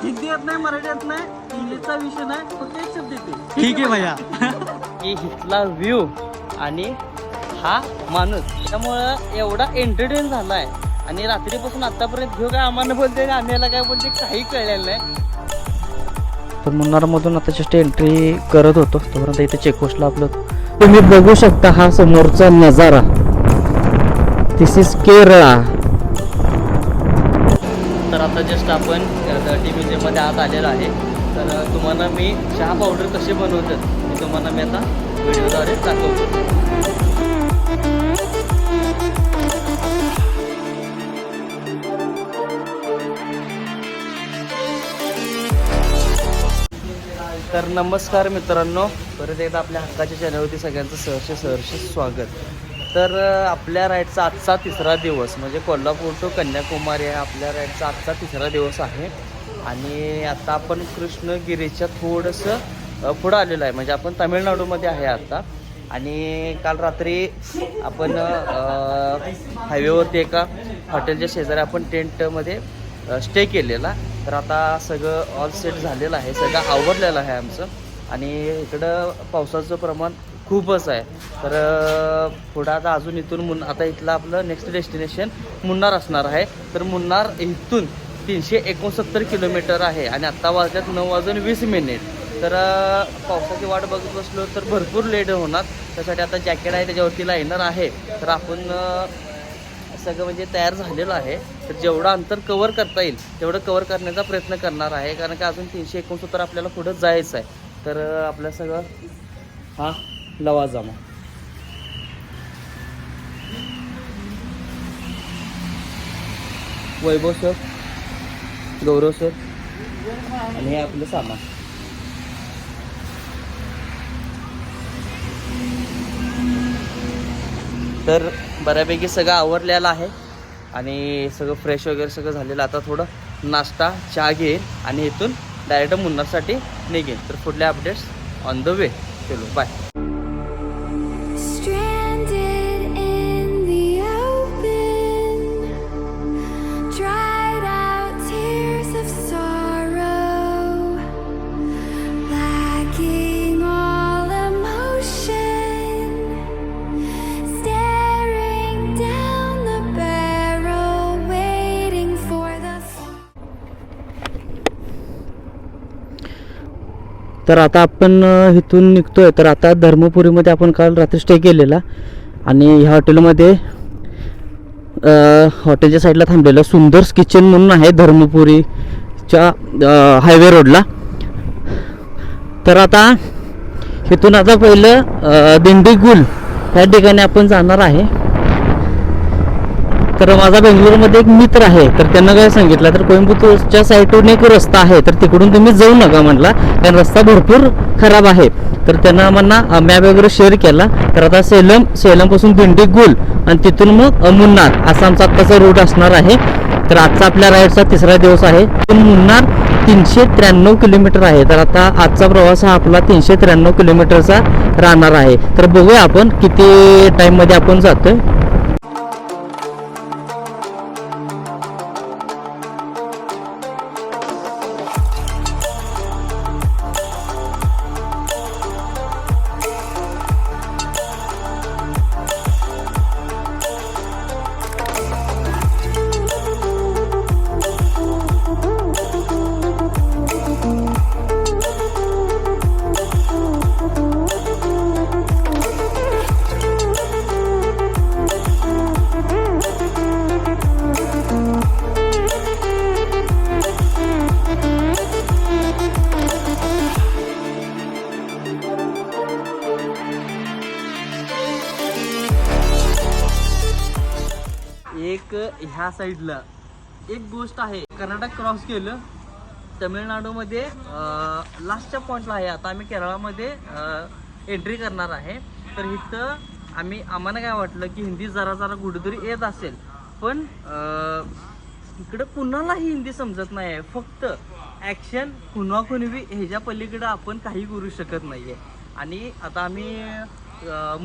हिंदी येत नाही, मराठी येत नाही, इंग्लिशचा विषय नाही, फक्त एक शब्द येते. ठीक आहे भैया. की इथला व्ह्यू आणि हा माणूस त्यामुळं एवढा एंटरटेन झालाय. आणि रात्रीपासून आतापर्यंत घेऊ काय आम्हाला बोलते आम्हाला काय बोलते काही कळलेलं नाही. तर मुन्नारमधून आता जस्ट एंट्री करत होतो तोपर्यंत इथे चेकपोस्टला आपलं तुम्ही बघू शकता हा समोरचा नजारा. दिस इज केरळा. तर आता जस्ट आपण टी म्युझियममध्ये आत आलेलो आहे. तर तुम्हाला मी चहा पावडर कसे बनवतात हे तुम्हाला मी आता व्हिडिओद्वारे दाखवतो. तर नमस्कार मित्रांनो, परत एकदा आपल्या हक्काच्या चॅनलवरती सगळ्यांचं सहर्ष स्वागत. तर आपल्या राईडचा आजचा तिसरा दिवस म्हणजे कोल्हापूर टू कन्याकुमारी हा आपल्या राईडचा आजचा तिसरा दिवस आहे. आणि आता आपण कृष्णगिरीच्या थोडंसं पुढं आलेलं आहे, म्हणजे आपण तामिळनाडूमध्ये आहे आता. आणि काल रात्री आपण हायवेवरती एका हॉटेलच्या शेजारी आपण टेंटमध्ये स्टे केलेला. तर आता सगळं ऑल सेट झालेलं आहे, सगळं आवरलेलं आहे आमचं. आणि इकडं पावसाचं प्रमाण खूपच आहे. तर पुढं आता अजून इथून आता इथलं आपलं नेक्स्ट डेस्टिनेशन मुन्नार असणार आहे. तर मुन्नार इथून 369 किलोमीटर आहे आणि आत्ता वाजल्यात 9:20. तर पावसाची वाट बघत बसलो तर भरपूर लेट होणार. त्यासाठी आता जॅकेट आहे त्याच्यावरती लायनर आहे. तर आपण सगळं म्हणजे तयार झालेलं आहे. तर जेवढं अंतर कवर करता येईल तेवढं कवर करण्याचा प्रयत्न करणार आहे, कारण की अजून 369 आपल्याला पुढं जायचं आहे. तर आपलं सगळं हा लवाजमा वैभव सर, गौरव सर आणि हे आपलं सामान. तर बऱ्यापैकी सगळं आवरलेलं आहे आणि सगळं फ्रेश वगैरे सगळं झालेलं. आता थोडं नाश्ता चहा घेईन आणि इथून डायरेक्ट मुन्नारसाठी निघेन. तर पुढल्या अपडेट्स ऑन द वे. चलो बाय. तर आता आपण इथून निघतोय. तर आता धर्मपुरीमध्ये आपण काल रात्री स्टे केलेला आणि ह्या हॉटेलमध्ये हॉटेलच्या साईडला थांबलेलं सुंदर्स किचन म्हणून आहे धर्मपुरीच्या हायवे रोडला. तर आता इथून आता पहिलं दिंडीगुल ह्या ठिकाणी आपण जाणार आहे. तर माझा बेंगलोरमध्ये एक मित्र आहे, तर त्यांना काय सांगितलं तर कोइंबतूरच्या साईडवरून एक रस्ता आहे तर तिकडून तुम्ही जाऊ नका म्हटला, कारण रस्ता भरपूर खराब आहे. तर त्यांना मला मॅप वगैरे शेअर केला. तर आता सेलमपासून दिंडीगुल आणि तिथून मग मुन्नार असा आमचा आत्ताचा रूट असणार आहे. तर आजचा आपल्या राईडचा तिसरा दिवस आहे. मुन्नार 393 किलोमीटर आहे. तर आता आजचा प्रवास हा आपला 393 किलोमीटरचा राहणार आहे. तर बघूया आपण किती टाईममध्ये आपण जातोय. एक ह्या साईडला एक गोष्ट आहे, कर्नाटक क्रॉस केलं तमिळनाडूमध्ये लास्टच्या पॉईंटला आहे. आता आम्ही केरळामध्ये एंट्री करणार आहे. तर इथं आम्हाला काय वाटलं की हिंदी जरा कुठेतरी येत असेल, पण इकडं कुणालाही हिंदी समजत नाही आहे. फक्त ॲक्शन खुणाखुणवी ह्याच्या पलीकडं आपण काही करू शकत नाही आहे. आणि आता आम्ही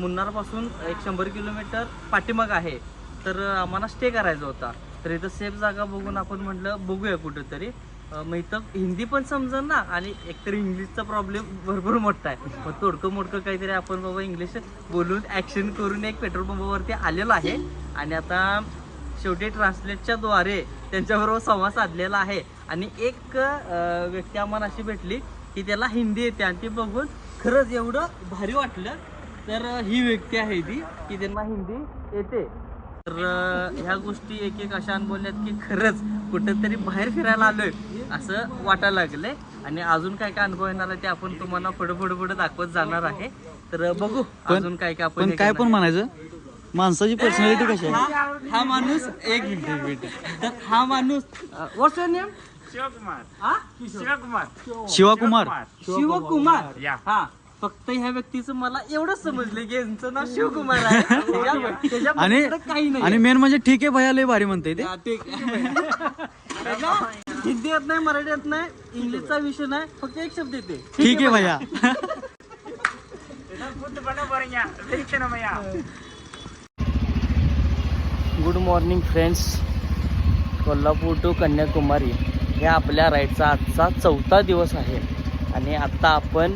मुन्नारपासून 100 किलोमीटर पाठीमाग आहे. तर आम्हाला स्टे करायचा होता. तर इथं सेफ जागा बघून आपण म्हटलं बघूया कुठंतरी. मग इथं हिंदी पण समजन ना आणि एकतर इंग्लिशचा प्रॉब्लेम भरपूर मोठा आहे. मग तोडकं मोडकं काहीतरी आपण बाबा इंग्लिश बोलून ॲक्शन करून एक पेट्रोल पंपावरती आलेलो आहे आणि आता शेवटी ट्रान्सलेटच्या द्वारे त्यांच्याबरोबर संवाद साधलेला आहे. आणि एक व्यक्ती आम्हाला अशी भेटली की त्याला हिंदी येते आणि ती बघून खरंच एवढं भारी वाटलं. तर ही व्यक्ती आहे ती की त्यांना हिंदी येते. तर ह्या गोष्टी एक एक अशा अनुभवल्यात की खरंच कुठंतरी बाहेर फिरायला आलोय असं वाटायला लागलंय. आणि अजून काय काय अनुभव येणार आहे ते आपण तुम्हाला पुढे दाखवत जाणार आहे. तर बघू अजून काय काय आपण काय पण म्हणायचं माणसाची पर्सनॅलिटी कशी आहे. हा माणूस एक मिनिट तर हा माणूस व्हॉट्स युअर नेम? शिवकुमार. शिवकुमार. हा फक्त ह्या व्यक्तीचं मला एवढंच समजलं की यांचं नाव शिवकुमार आहे. त्याच्या आणि काही नाही. आणि मेन म्हणजे ठीक आहे भैया लय भारी म्हणते ते. हिंदी येत नाही, मराठी येत नाही, इंग्लिशचा विषय नाही, फक्त एक शब्द येते ठीक आहे भैया. Good morning friends. Kolhapur to Kanyakumari हे आपल्या राईडचा आजचा 4था दिवस आहे. आणि आत्ता आपण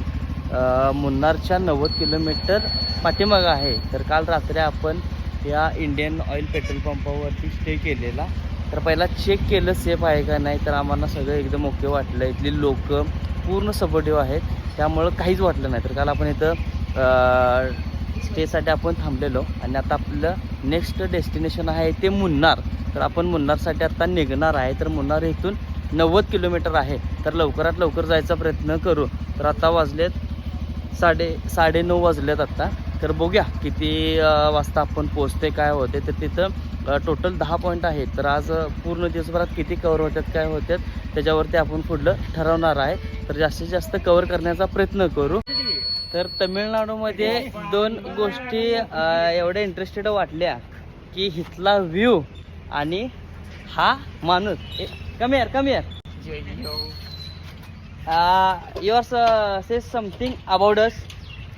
मुन्नारच्या 90 किलोमीटर पाठीमागं आहे. तर काल रात्री आपण या इंडियन ऑइल पेट्रोल पंपावरती स्टे केलेला. तर पहिला चेक केलं सेफ आहे का नाही. तर आम्हाला सगळं एकदम ओके वाटलं. इथली लोक पूर्ण सपोर्टिव्ह आहेत त्यामुळं काहीच वाटलं नाही. तर काल आपण इथं स्टेसाठी आपण थांबलेलो आणि आता आपलं नेक्स्ट डेस्टिनेशन आहे ते मुन्नार. तर आपण मुन्नारसाठी आता निघणार आहे. तर मुन्नार इथून 90 किलोमीटर आहे. तर लवकरात लवकर जायचा प्रयत्न करू. तर आता वाजलेत 9:30 वाजलेत आत्ता. तर बघूया किती वाजता आपण पोचते काय होते. तर तिथं टोटल 10 पॉईंट आहेत. तर आज पूर्ण दिवसभरात किती कवर होतात काय होतात त्याच्यावरती आपण पुढलं ठरवणार आहे. तर जास्तीत जास्त कवर करण्याचा प्रयत्न करू. तर तमिळनाडूमध्ये 2 गोष्टी एवढ्या इंटरेस्टेड वाटल्या की इथला व्ह्यू आणि हा माणूस. Come here. Your say something about us.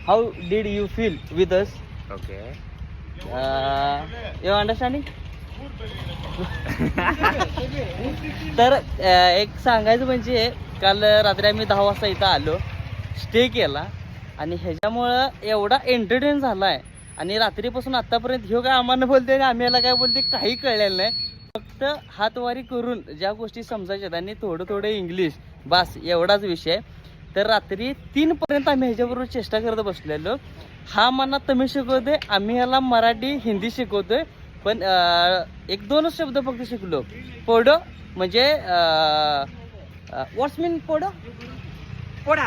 How did you feel with us? Okay. You understanding? तर एक सांगायचं म्हणजे काल रात्री आम्ही 10 वाजता इथं आलो, स्टे केला आणि ह्याच्यामुळं एवढा एंटरटेन झाला आहे. आणि रात्रीपासून आत्तापर्यंत ह्यो काय आम्हाला बोलते आणि आम्ही याला काय बोलते काही कळलेलं नाही. फक्त हातवारी करून ज्या गोष्टी समजायच्यात आणि थोडं इंग्लिश बस एवढाच विषय. तर रात्री 3 पर्यंत आम्ही ह्याच्याबरोबर चेष्टा करत बसलेलो. हा मला तमिळ शिकवतोय, आम्ही ह्याला मराठी हिंदी शिकवतोय. पण 1-2 शब्द फक्त शिकलो. पोडो म्हणजे व्हॉट्स मीन पोडो? पोड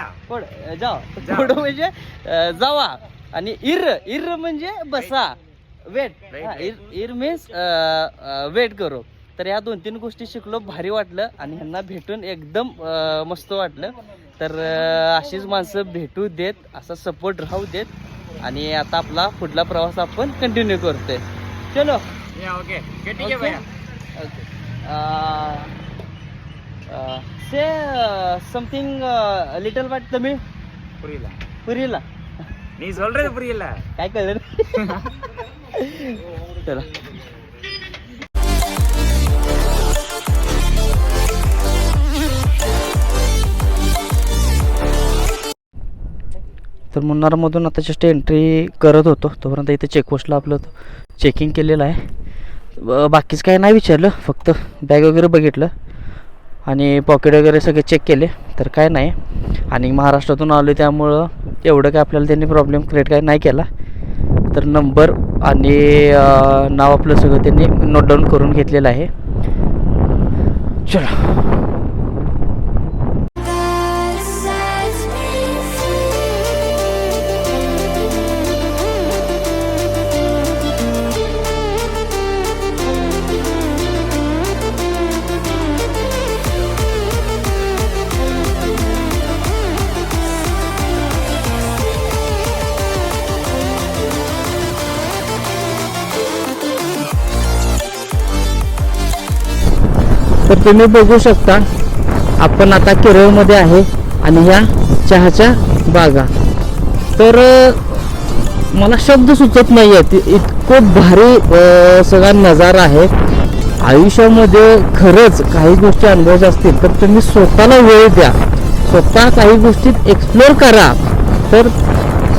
जावा. पोडो म्हणजे जावा. आणि इर म्हणजे बसा, वेट. इर मीन्स वेट करो. तर ह्या 2-3 गोष्टी शिकलो. भारी वाटलं आणि ह्यांना भेटून एकदम मस्त वाटलं. तर अशीच माणसं भेटू देत, असा सपोर्ट राहू देत. आणि आता आपला पुढला प्रवास आपण कंटिन्यू करतोय. चलो. Okay. ठीक आहे भैया. से समथिंग लिटल वाट तमिळ पुरीला நீ சொல்றது புரியல. काय कळलं? चला. तर मुन्नारमधून आता जस्ट एंट्री करत होतो तोपर्यंत इथे चेकपोस्टला आपलं चेकिंग केलेलं आहे. बाकीच काय नाही विचारलं, फक्त बॅग वगैरे बघितलं आणि पॉकेट वगैरे सगळे चेक केले. तर काय नाही. आणि महाराष्ट्रातून आलो त्यामुळं एवढं काय आपल्याला त्यांनी प्रॉब्लेम क्रिएट काय नाही केला. तर नंबर आणि नाव आपलं सगळं त्यांनी नोट डाऊन करून घेतलेलं आहे. चलो. तर तुम्ही बघू शकता आपण आता केरळमध्ये आहे आणि ह्या चहाच्या बागा. तर मला शब्द सुचत नाही आहेत, इतकं भारी सगळा नजारा आहे. आयुष्यामध्ये खरंच काही गोष्टी अनुभवायच्या असतील तर तुम्ही स्वतःला वेळ द्या, स्वतः काही गोष्टीत एक्सप्लोर करा. तर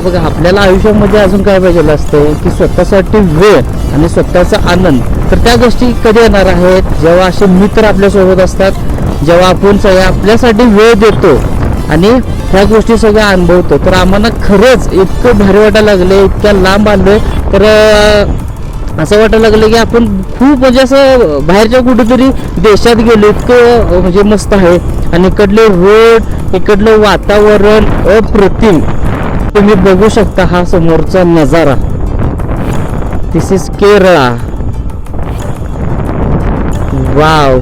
बघा आपल्याला आयुष्यामध्ये अजून काय पाहिजे असतं की स्वतःसाठी वेळ आणि स्वतःचा आनंद. तर त्या गोष्टी कधी येणार आहेत, जेव्हा असे मित्र आपल्यासोबत असतात, जेव्हा आपण सगळ्या आपल्यासाठी वेळ देतो आणि ह्या गोष्टी सगळ्या अनुभवतो. तर आम्हाला खरंच इतकं भारी वाटायला लागलं, इतक्या लांब आलोय तर असं वाटायला लागलं की आपण खूप म्हणजे असं बाहेरच्या कुठेतरी देशात गेलो, इतकं म्हणजे मस्त आहे. आणि इकडले रोड, इकडलं वातावरण अप्रतिम. तुम्ही बघू शकता हा समोरचा नजारा. दिस इज केरळा. वाव.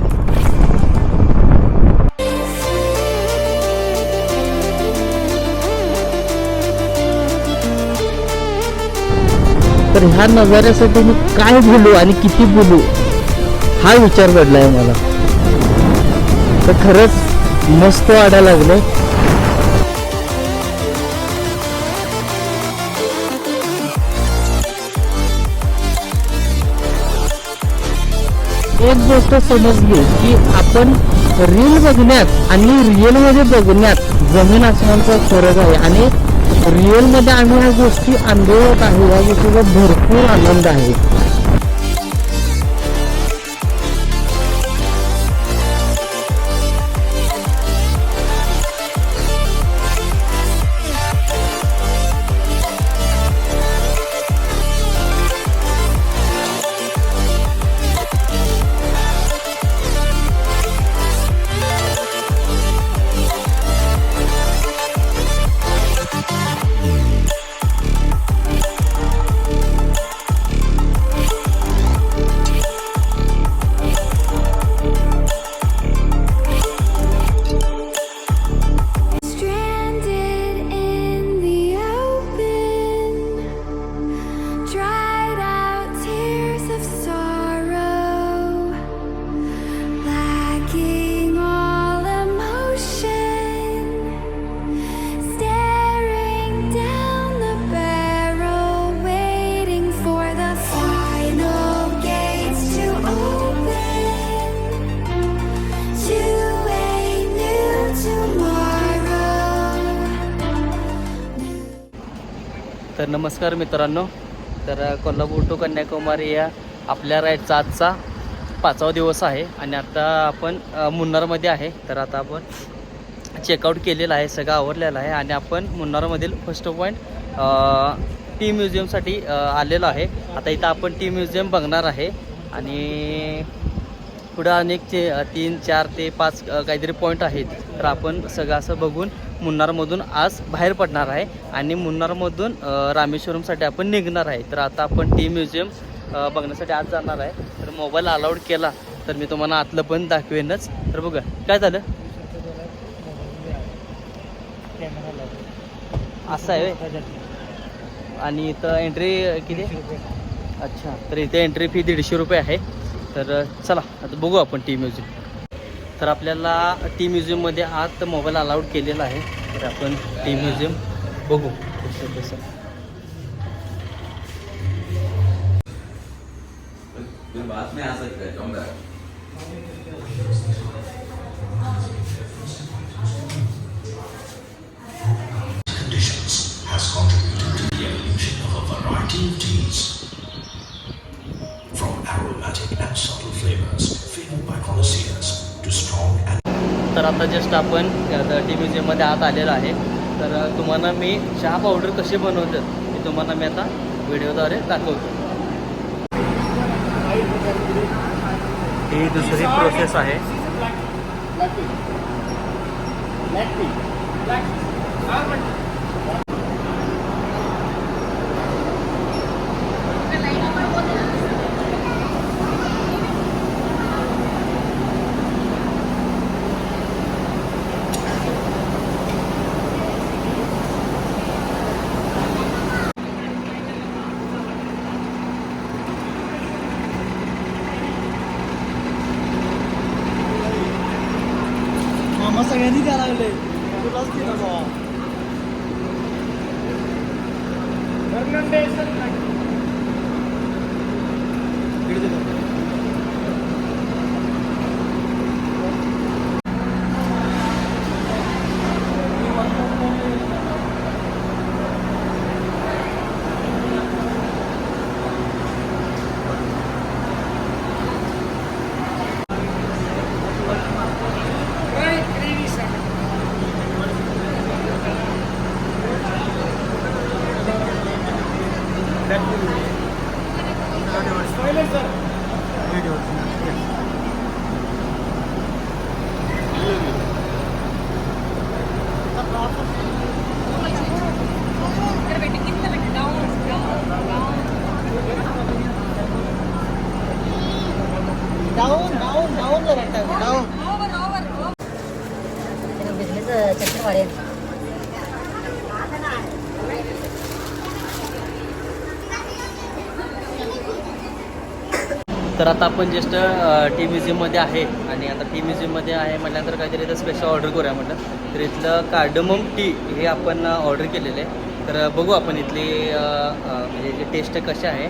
तर ह्या नजाऱ्यासाठी मी काय बोलू आणि किती बोलू हा विचार पडलाय मला. तर खरंच मस्त वाटायला लागले. एक गोष्ट समजली की आपण रील बघण्यात आणि रिअलमध्ये बघण्यात जमीन आसमानचा फरक आहे. आणि रिअलमध्ये आम्ही ह्या गोष्टी अनुभवत आहे, या गोष्टीचा भरपूर आनंद आहे. तर नमस्कार मित्रांनो. तर कोल्हापूर टू कन्याकुमारी या आपल्या राईडचा आजचा 5वा दिवस आहे आणि आता आपण मुन्नारमध्ये आहे. तर आता आपण चेकआउट केलेलं आहे, सगळं आवरलेलं आहे आणि आपण मुन्नारमधील फर्स्ट पॉईंट टी म्युझियमसाठी आलेलो आहे. आता इथं आपण टी म्युझियम बघणार आहे आणि पुढं अनेक 3, 4 ते 5 काहीतरी पॉईंट आहेत. तर आपण सगळं असं बघून मुन्नारमधून आज बाहेर पडणार आहे आणि मुन्नारमधून रामेश्वरमसाठी आपण निघणार आहे. तर आता आपण टी म्युझियम बघण्यासाठी आज जाणार आहे. तर मोबाईल अलाउड केला तर मी तुम्हाला आतलं पण दाखवेनच. तर बघा काय झालं, असं आहे आणि इथं एंट्री किती? अच्छा, तर इथे एंट्री फी 150 रुपये आहे. तर चला आता बघू आपण टी म्युझियम. तर आपल्याला टी म्युझियममध्ये आत मोबाईल अलाउड केलेला आहे. तर आपण टी म्युझियम बघू कसं. बात में आ सकता है जाऊंगा. Conditions has contributed to the evolution of a variety of teas, from aromatic and subtle flavors favored by connoisseurs to strong and. तर आता जस्ट आपण टी म्युझियममध्ये आत आलेलो आहे. तर तुम्हाला मी चहा पावडर कसे बनवतात हे तुम्हाला मी आता व्हिडिओद्वारे दाखवतो. ही दुसरी प्रोसेस आहे. मामा सगळ्यांनी द्यायला लागले, तुलाच दिलं बाबा. इकडे दे. तर आता आपण जस्ट टी म्युझियममध्ये आहे आणि आता टी म्युझियममध्ये आहे म्हटल्यानंतर काहीतरी इथं स्पेशल ऑर्डर करूया म्हटलं. तर इथलं कार्डमम टी हे आपण ऑर्डर केलेलं आहे. तर बघू आपण इथली म्हणजे जे टेस्ट कशा आहे.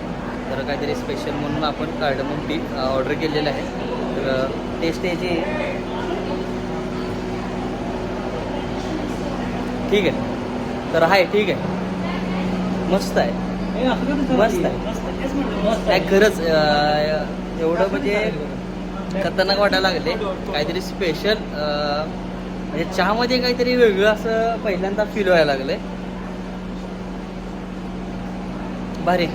तर काहीतरी स्पेशल म्हणून आपण कार्डमम टी ऑर्डर केलेलं आहे. तर टेस्ट याची ठीक आहे. तर आहे ठीक आहे, मस्त आहे, मस्त आहे. नाही खरंच एवढं म्हणजे खतरनाक वाटायला लागले. काहीतरी स्पेशल म्हणजे चहामध्ये काहीतरी वेगळं असं पहिल्यांदा फील व्हायला लागलंय. भारी.